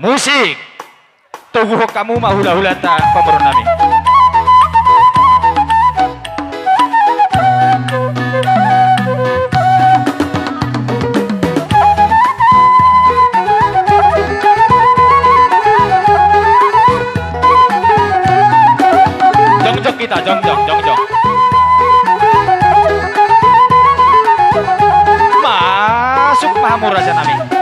Musik. Tunggu kamu mau hula-hula ta pemberon nami. Jong-jong kita, jong-jong, jong-jong. Masuk Mahamur Raja nami.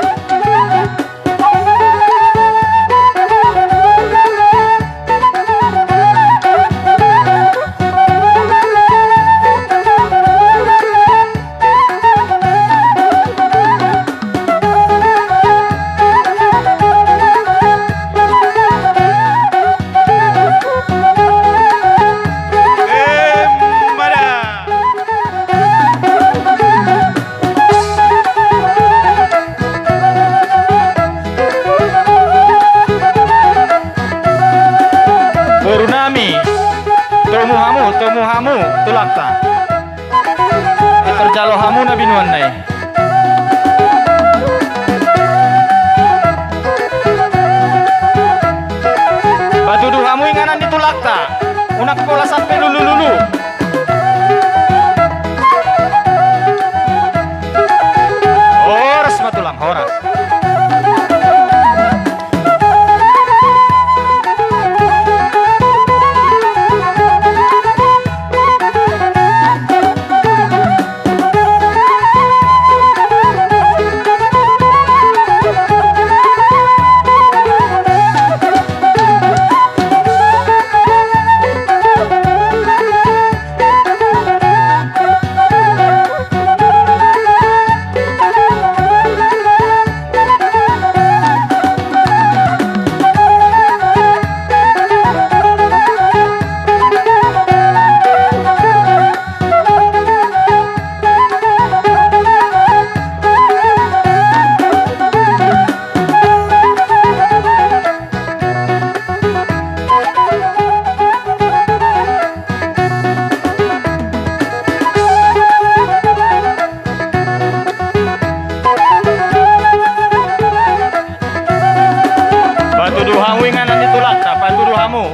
Tomu hamu tulakta terjalo hamu na binuan nai batudu hamu inganan ditulakta unak pola sampai lulu horas matulang horas. Patuduh hamu inganan ditulak tak patuduh hamu.